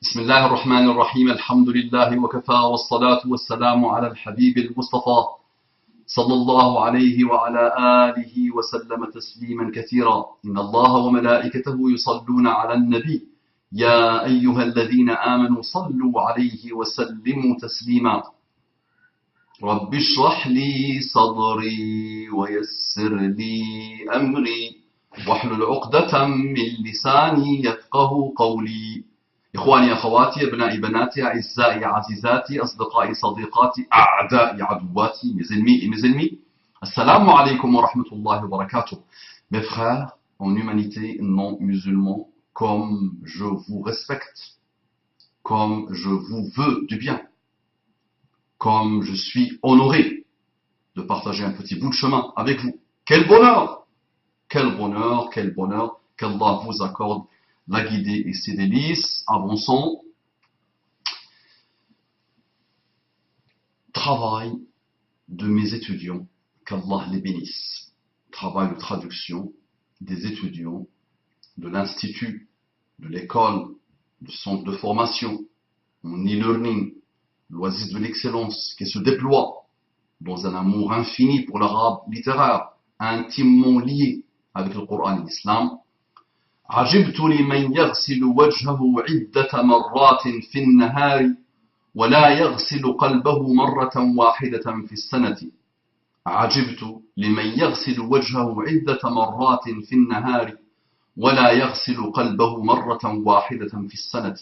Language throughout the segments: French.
بسم الله الرحمن الرحيم الحمد لله وكفى والصلاة والسلام على الحبيب المصطفى صلى الله عليه وعلى آله وسلم تسليما كثيرا إن الله وملائكته يصلون على النبي يا أيها الذين آمنوا صلوا عليه وسلموا تسليما رب اشرح لي صدري ويسر لي أمري واحلل عقدة من لساني يفقه قولي إخواني أخواتي أبنائي بناتي أعزائي عزيزاتي أصدقائي صديقاتي أعدائي عدواتي mes ennemis et mes ennemis Assalamu alaikum wa rahmatullahi wa barakatuh. Mes frères en humanité non musulmans, comme je vous respecte, comme je vous veux du bien, comme je suis honoré de partager un petit bout de chemin avec vous. Quel bonheur! Quel bonheur, quel bonheur qu'Allah vous accorde la guidée et ses délices. Avançons. Travail de mes étudiants, qu'Allah les bénisse. Travail de traduction des étudiants de l'institut, de l'école, du centre de formation, en e-learning, l'oasis de l'excellence qui se déploie dans un amour infini pour l'arabe littéraire, intimement lié avec le Coran et l'Islam. عجبت لمن يغسل وجهه عدة مرات في النهار ولا يغسل قلبه مرة واحدة في السنة. عجبت لمن يغسل وجهه عدة مرات في النهار ولا يغسل قلبه مرة واحدة في السنة.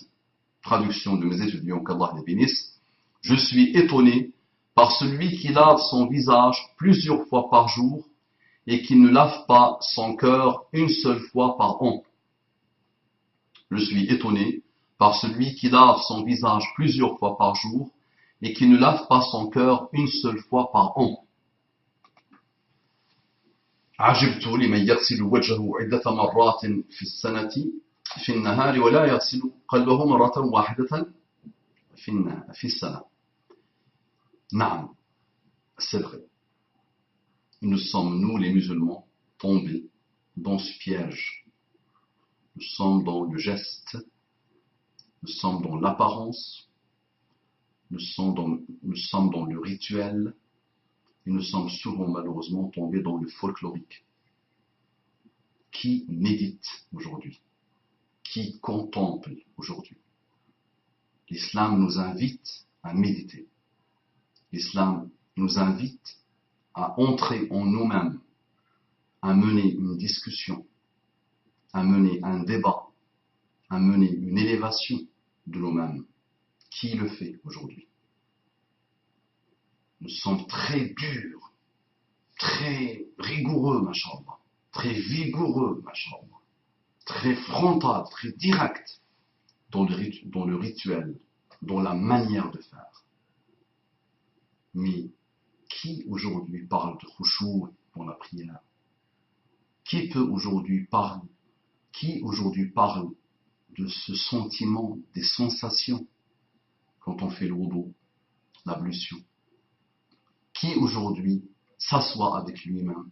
Traduction de mes étudiants, qu'Allah les bénisse. Je suis étonné par celui qui lave son visage plusieurs fois par jour et qui ne lave pas son cœur une seule fois par an. Je suis étonné par celui qui lave son visage plusieurs fois par jour et qui ne lave pas son cœur une seule fois par an. عجبت لمن يغسل وجهه عدة مرات في السنة في النهار ولا يغسل قلبه مرة واحدة في السنة. نعم, c'est vrai. Nous sommes, nous les musulmans, tombés dans ce piège. Nous sommes dans le geste, nous sommes dans l'apparence, nous sommes dans le rituel, et nous sommes souvent malheureusement tombés dans le folklorique. Qui médite aujourd'hui? Qui contemple aujourd'hui? L'islam nous invite à méditer. L'islam nous invite à entrer en nous-mêmes, à mener une discussion, à mener un débat, à mener une élévation de nous-mêmes. Qui le fait aujourd'hui? Nous sommes très durs, très rigoureux, machallah, très vigoureux, machallah, très frontal, très direct dans le rituel, dans la manière de faire. Mais qui aujourd'hui parle de khushu' dans la prière? Qui peut aujourd'hui parler? Qui aujourd'hui parle de ce sentiment, des sensations quand on fait le wudu, l'ablution? Qui aujourd'hui s'assoit avec lui-même?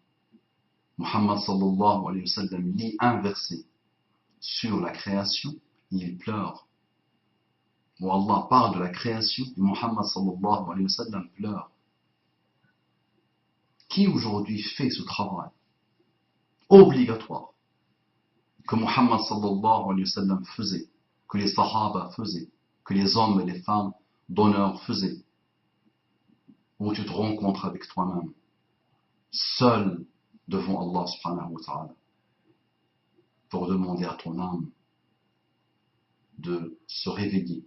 Muhammad sallallahu alayhi wa sallam lit un verset sur la création, il pleure. Où Allah parle de la création et Muhammad sallallahu alayhi wa sallam pleure. Qui aujourd'hui fait ce travail obligatoire que Muhammad sallallahu alayhi wa sallam faisait, que les sahaba faisaient, que les hommes et les femmes d'honneur faisaient, où tu te rencontres avec toi-même, seul devant Allah subhanahu wa ta'ala, pour demander à ton âme de se réveiller,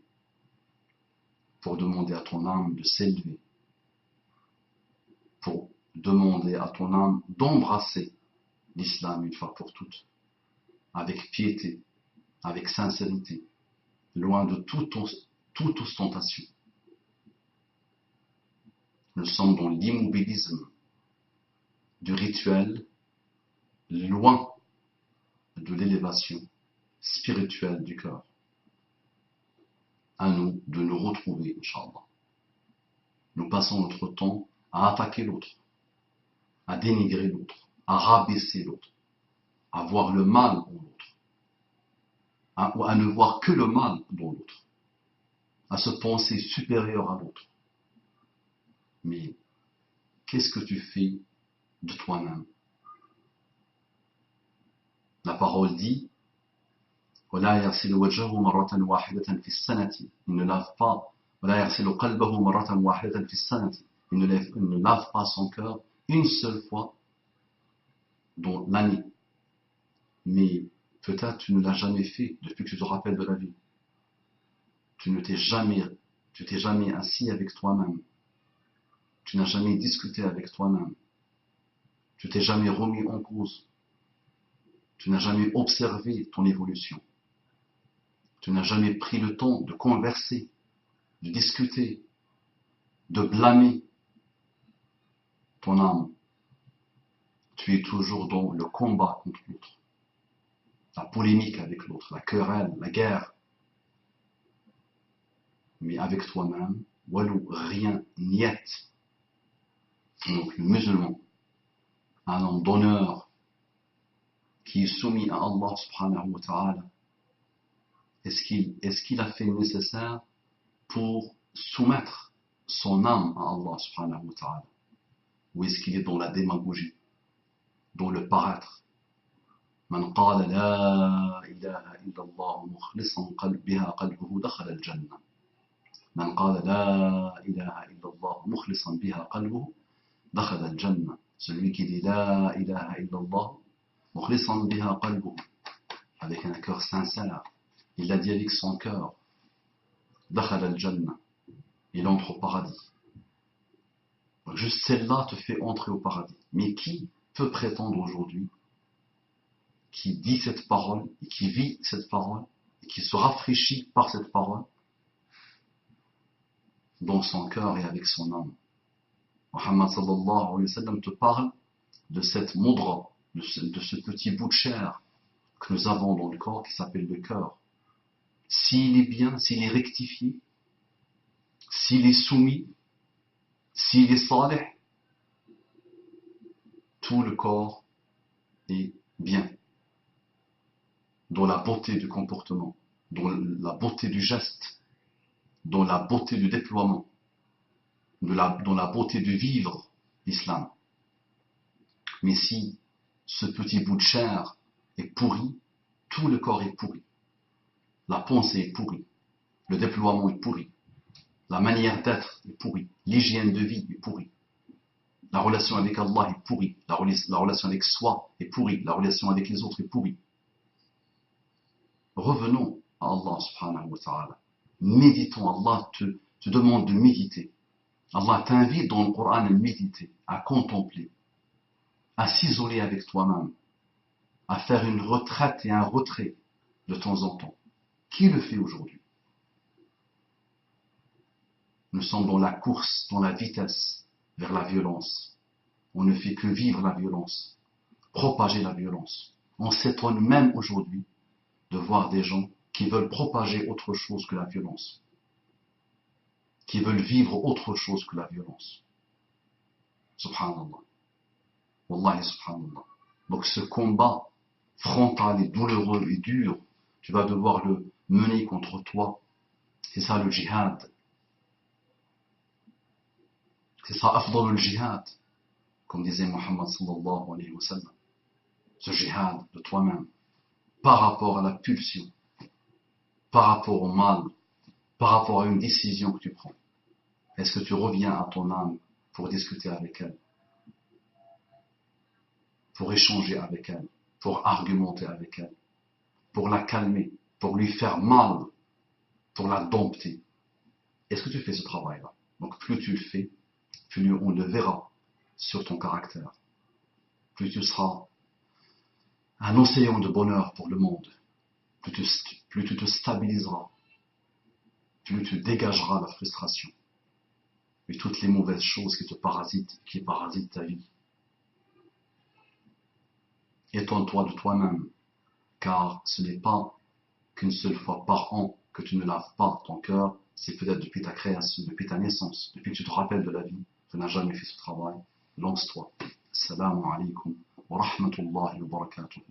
pour demander à ton âme de s'élever, pour demander à ton âme d'embrasser l'islam une fois pour toutes, avec piété, avec sincérité, loin de toute ostentation. Nous sommes dans l'immobilisme du rituel, loin de l'élévation spirituelle du cœur. À nous de nous retrouver, Inch'Allah. Nous passons notre temps à attaquer l'autre, à dénigrer l'autre, à rabaisser l'autre, à voir le mal en l'autre, à ne voir que le mal dans l'autre. à se penser supérieur à l'autre. Mais qu'est-ce que tu fais de toi-même? La parole dit ولا يغسل وجهه مرة واحدة في السنة. Il ne lave pas. ولا يغسل قلبه مرة واحدة في السنة. Il ne lave pas son cœur une seule fois dans l'année. Mais peut-être tu ne l'as jamais fait depuis que tu te rappelles de la vie. Tu t'es jamais assis avec toi-même. Tu n'as jamais discuté avec toi-même. Tu t'es jamais remis en cause. Tu n'as jamais observé ton évolution. Tu n'as jamais pris le temps de converser, de discuter, de blâmer ton âme. Tu es toujours dans le combat contre l'autre, la polémique avec l'autre, la querelle, la guerre. Mais avec toi-même, walou, rien, niet. Donc le musulman, un homme d'honneur, qui est soumis à Allah subhanahu wa ta'ala, est-ce qu'il a fait le nécessaire pour soumettre son âme à Allah subhanahu wa ta'ala? Ou est-ce qu'il est dans la démagogie, dans le paraître? من قال لا إله إلا الله مخلصا بها قلبه دخل الجنة. من قال لا إله إلا الله مخلصا بها قلبه دخل الجنة. Celui qui dit لا إله إلا الله مخلصا بها قلبه, avec un cœur sincère, il l'a dit avec son cœur, دخل الجنة, il entre au paradis. Donc juste celle-là te fait entrer au paradis. Mais qui peut prétendre aujourd'hui, qui dit cette parole, et qui vit cette parole, et qui se rafraîchit par cette parole, dans son cœur et avec son âme? Muhammad sallallahu alayhi wa sallam te parle de cette moudra, de ce petit bout de chair que nous avons dans le corps qui s'appelle le cœur. S'il est bien, s'il est rectifié, s'il est soumis, s'il est salih, tout le corps est bien. Dans la beauté du comportement, dans la beauté du geste, dans la beauté du déploiement, dans la beauté de vivre l'islam. Mais si ce petit bout de chair est pourri, tout le corps est pourri. La pensée est pourrie, le déploiement est pourri, la manière d'être est pourrie, l'hygiène de vie est pourrie, la relation avec Allah est pourrie, la relation avec soi est pourrie, la relation avec les autres est pourrie. Revenons à Allah subhanahu wa ta'ala. Méditons. Allah te demande de méditer. Allah t'invite dans le Coran à méditer, à contempler, à s'isoler avec toi-même, à faire une retraite et un retrait de temps en temps. Qui le fait aujourd'hui? Nous sommes dans la course, dans la vitesse vers la violence. On ne fait que vivre la violence, propager la violence. On s'étonne même aujourd'hui de voir des gens qui veulent propager autre chose que la violence, qui veulent vivre autre chose que la violence. Subhanallah. Wallahi subhanallah. Donc ce combat frontal et douloureux et dur, tu vas devoir le mener contre toi. C'est ça le djihad. C'est ça afdal le djihad, comme disait Muhammad sallallahu alayhi wa sallam. Ce djihad de toi-même, par rapport à la pulsion, par rapport au mal, par rapport à une décision que tu prends. Est-ce que tu reviens à ton âme pour discuter avec elle, pour échanger avec elle, pour argumenter avec elle, pour la calmer, pour lui faire mal, pour la dompter? Est-ce que tu fais ce travail-là? Donc plus tu le fais, plus on le verra sur ton caractère. Plus tu seras un océan de bonheur pour le monde. Plus tu te stabiliseras. Plus tu dégageras la frustration. Et toutes les mauvaises choses qui parasitent ta vie. Étonne-toi de toi-même, car ce n'est pas qu'une seule fois par an que tu ne laves pas ton cœur, c'est peut-être depuis ta création, depuis ta naissance, depuis que tu te rappelles de la vie, tu n'as jamais fait ce travail. Lance-toi. Assalamu alaikum wa rahmatullahi wa barakatuh.